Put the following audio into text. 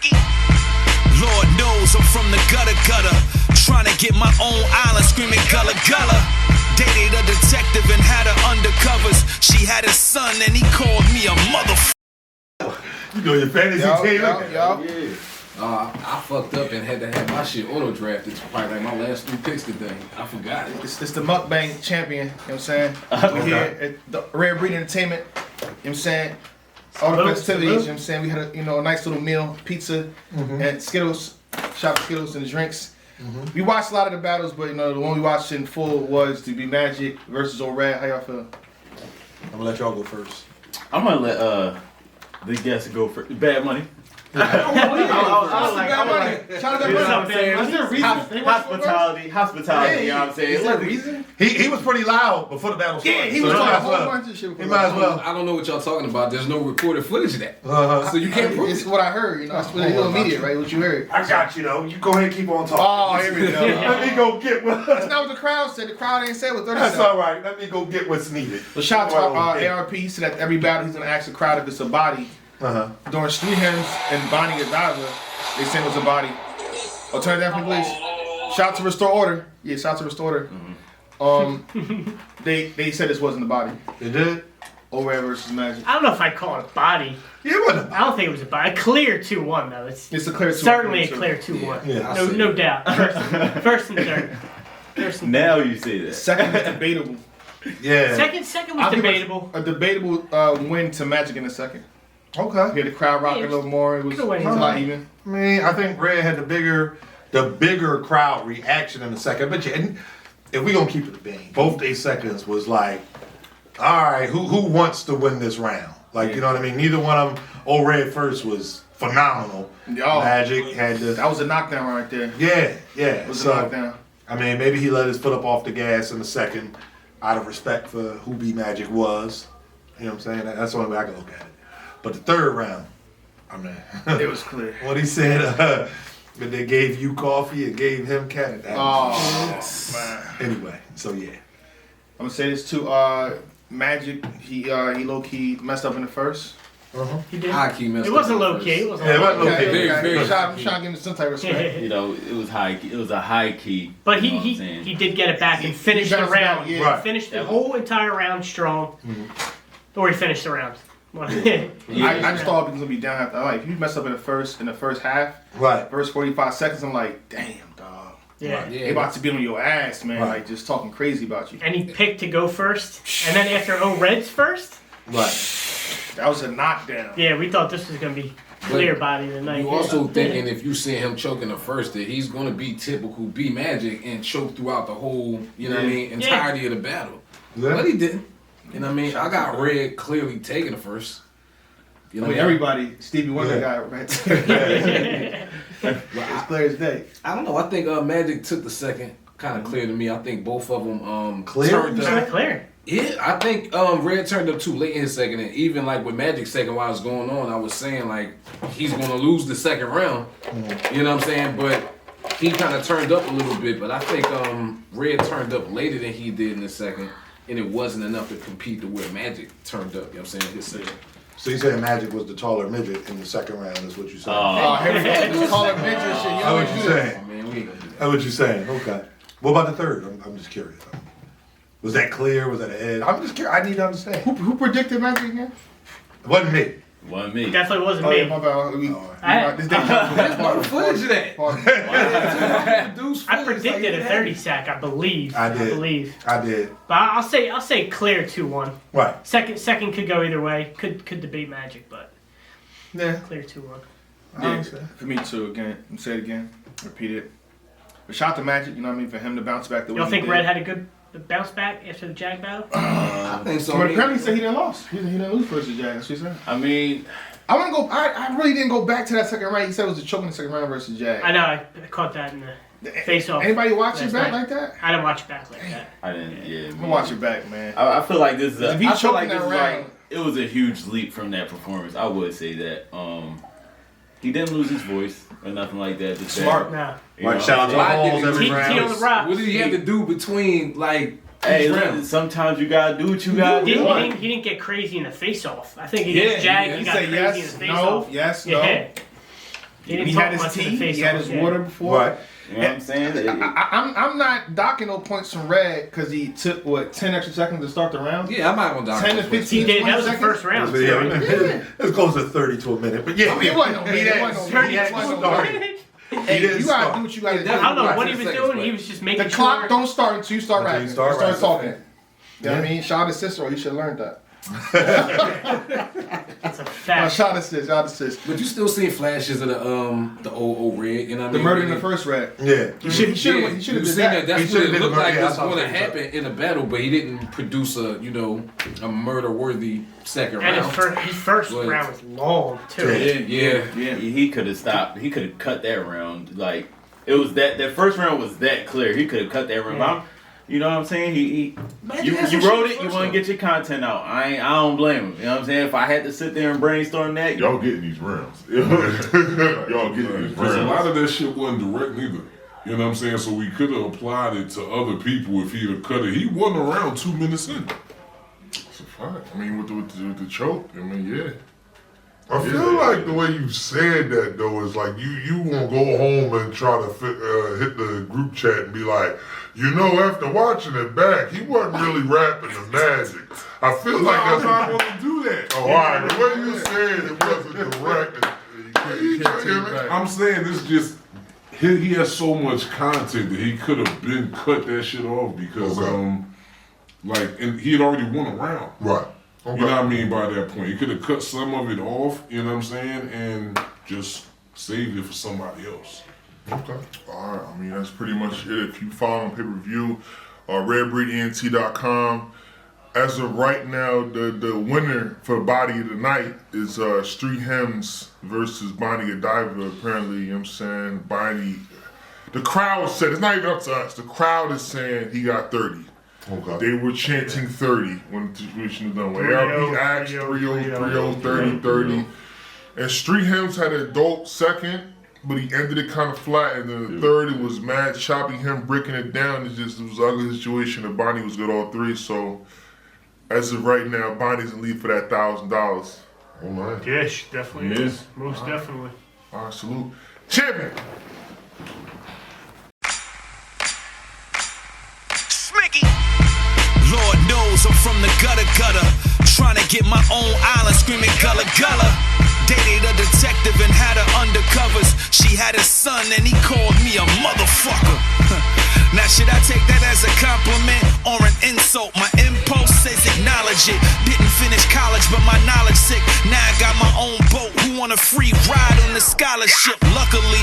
Ricky. Lord knows I'm from the gutter. Trying to get my own island, screaming gullah. Dated a detective and had her undercovers. She had a son and he called me a motherfucker. You know your fantasy team. Yeah. I fucked up and had to have my shit auto drafted. It's probably like my last 3 picks today. I forgot it. It's the mukbang champion, you know what I'm saying? We're here at the Rare Breed Entertainment, you know what I'm saying? All the festivities, you know what I'm saying? We had a nice little meal, pizza, and Skittles, shop Skittles and drinks. We watched a lot of the battles, but the one we watched in full was the B-Magic versus O-Red. How y'all feel? I'm gonna let y'all go first. I'm gonna let the guest go first. Bad Money. Shout out to Bad Money. Is there a reason? Hospitality. Yeah, You know what I'm saying? Is there a reason? He was pretty loud before the battle started. Yeah, he was talking a whole bunch of shit. He might as well. I don't know what y'all talking about. There's no recorded footage of that. So you can't prove It's it. what I heard, That's what the media, right? What you heard. I got you though. You go ahead and keep on talking. Oh, here we go. Let me go get what. That's not what the crowd said. The crowd ain't said what 30 That's said. all right. Let me go get what's needed. So shout out to ARP. He said that every battle he's gonna ask the crowd if it's a body. During Street Hymns and Bonnie Godiva, they said it was a body. Alternative police. Shout out to Restore Order. Yeah, shout out to Restore Order. They said this wasn't a body. They did? O-Red versus Magic. I don't know if I'd call it a body. Yeah, it wasn't. I don't think it was a body. A clear 2-1 though. It's a clear 2-1. Certainly a clear 2-1. Yeah, no doubt. First and third. Now you say that. Second was debatable. Yeah. Second was debatable. A debatable win to Magic in the second. Okay. Yeah, the crowd rocking a little more. It was a lot even. I mean, I think Red had the bigger crowd reaction in the second. But if we gonna keep it a bean, both their seconds was like, all right, who wants to win this round? Like, you know what I mean? Neither one of them. O-Red first was phenomenal. Magic had the. That was a knockdown right there. Yeah. It was a knockdown. I mean, maybe he let his foot up off the gas in the second, out of respect for who B-Magic was. You know what I'm saying? That's the only way I can look at it. But the third round, I mean, it was clear. What he said, that they gave you coffee and gave him cat. Man. Anyway, so yeah. I'm gonna say this too. Magic, he low key messed up in the first. He did. High key messed It wasn't up low key. It wasn't Yeah, it low wasn't low key. Very. I'm trying to give him some type of respect. You know, it was high. It was a high key. But you know what I'm saying? he did get it back and finished the bounced round. back, yeah. Right. Finished the whole entire round strong. Or he finished the round. I just thought he was gonna be down after. Like, if you mess up in the first half, Right. first 45 seconds, I'm like, damn, dog. Yeah. They about to be on your ass, man. Right. Like, just talking crazy about you. And he picked to go first. And then after O-Red's first, Right. That was a knockdown. yeah, we thought this was going to be clear body tonight. You also thinking if you see him choking the first, that he's going to be typical B-Magic and choke throughout the whole, you know what I mean, entirety of the battle. Yeah. But he didn't. You know what I mean? I got Red clearly taking the first. You know I mean, everybody, Stevie Wonder got right. It's clear as day. I don't know. I think Magic took the second. Kind of clear to me. I think both of them Clear? turned It's up. not clear. Yeah, I think Red turned up too late in his second, and even like with Magic's second while it's going on, I was saying like he's gonna lose the second round. You know what I'm saying? But he kind of turned up a little bit. But I think Red turned up later than he did in the second, and it wasn't enough to compete to where Magic turned up. You know what I'm saying? His second. So you saying Magic was the taller midget in the second round? Is what you saying? Oh, here we go. Just call it midget shit. You know That's what you saying? Oh, man, we ain't gonna do that. That's what you saying? Okay. What about the third? I'm just curious. Was that clear? Was that an edge? I'm just curious. I need to understand. Who predicted Magic again? It wasn't me. Wasn't me. Definitely wasn't Oh, yeah, me. my bad. This There's footage of that. I predicted a 30 sack, I believe. I did. I did. But I'll say clear 2-1. Right. Second could go either way. Could debate Magic, but Yeah. clear 2-1. Yeah, for me too. Again, say it again. Repeat it. But shout out to Magic. You know what I mean? For him to bounce back the way Y'all he think did. Red had a good bounce back after the Jag battle? I think so. But apparently he said he didn't lose. He didn't lose versus Jag. That's what he said. I mean, I want to go. I really didn't go back to that second round. He said it was a choke in the second round versus Jag. I know. I caught that in the face-off. Anybody watch it last back night. like that? I didn't watch it back like that. I didn't. Yeah, I'm gonna watch it back, man. I feel like this is. If he I feel choked like in this that is round- like it was a huge leap from that performance. I would say that. He didn't lose his voice or nothing like that. Just Smart. No. you know? Like shout out to Why Halls did every T on the round. rocks. What did he have to do between like? Hey, each look, round? sometimes you gotta do what you gotta He do. didn't get crazy in the face-off. I think against Jag, he got Say crazy yes, in the no, face-off. yes, Yeah. no. Yeah, He didn't He talk had his much in tea. the face He had his water before. Right. You know what I'm saying? I'm not docking no points from Red because he took 10 extra seconds to start the round. Yeah, I'm not gonna dock 10 to him. 15. He did. That 20 was the seconds. first round. Yeah, it's close to 30 to a minute, but yeah, It wasn't no he minute. It had- wasn't no he minute. had It wasn't no started. minute. He Hey, didn't you gotta start. do what you gotta do. I don't know Right, what he 10 was seconds, doing. right. He was just making The sure. clock don't start until you start Until you rapping. start You start rapping. talking. You know what I mean? Shout out to Cicero. He should have learned that. That's a fact. Shout out to Sis. But you still seeing flashes of the old Red, you know what I The mean? murder in the first Red. Yeah. He should Yeah, have you did seen that. That's He what should've it did looked the like murder. was Yeah, I going to saw happen in a battle, but he didn't produce a murder-worthy second And round. his first But- round was long too. Yeah. He could have stopped. He could have cut that round. Like it was that first round was that clear. He could have cut that round. But you know what I'm saying? You wrote it. You want to get your content out. I don't blame him. You know what I'm saying? If I had to sit there and brainstorm that, Y'all getting these rounds. Y'all getting these Because a lot rounds. of that shit wasn't direct neither. You know what I'm saying? So we could have applied it to other people if he'd have cut it. He wasn't around 2 minutes in. It's a fact. I mean, with the choke, I mean, yeah. I feel like the way you said that though is like you won't go home and try to hit the group chat and be like, after watching it back, he wasn't really rapping the Magic. I feel like I'm that's not going to do that. Oh, all right. The way you said it wasn't direct. You can't take it back. I'm saying this just, he has so much content that he could have been cut that shit off because, and he had already won a round. Right. Okay. You know what I mean by that point? He could have cut some of it off, you know what I'm saying, and just saved it for somebody else. Okay. All right, I mean, that's pretty much it. If you follow on pay-per-view, redbreedent.com. As of right now, the winner for Body of the Night is Street Hems versus Bonnie Godiva. Apparently, you know what I'm saying? Bonnie, the crowd said, it's not even up to us, the crowd is saying he got 30. Okay. They were chanting 30 when the situation was done. When 3-0, LB asked 3-0, 3-0, 30, 30. And Street Hems had a dope second, but he ended it kind of flat. And then the third, it was mad choppy, him breaking it down. It was an ugly situation. And Bonnie was good all three. So as of right now, Bonnie's in lead for that $1,000. Oh man. Dish definitely Yeah. is. Most definitely. All right, salute. Champion! Smicky. Lord knows I'm from the gutter. Trying to get my own island, screaming gullah. Dated a detective and had her undercovers. She had a son and he called me a motherfucker. Now should I take that as a compliment or an insult? My impulse says acknowledge it. Didn't finish college but my knowledge sick. Now I got my own boat. Who want a free ride on the scholarship? Luckily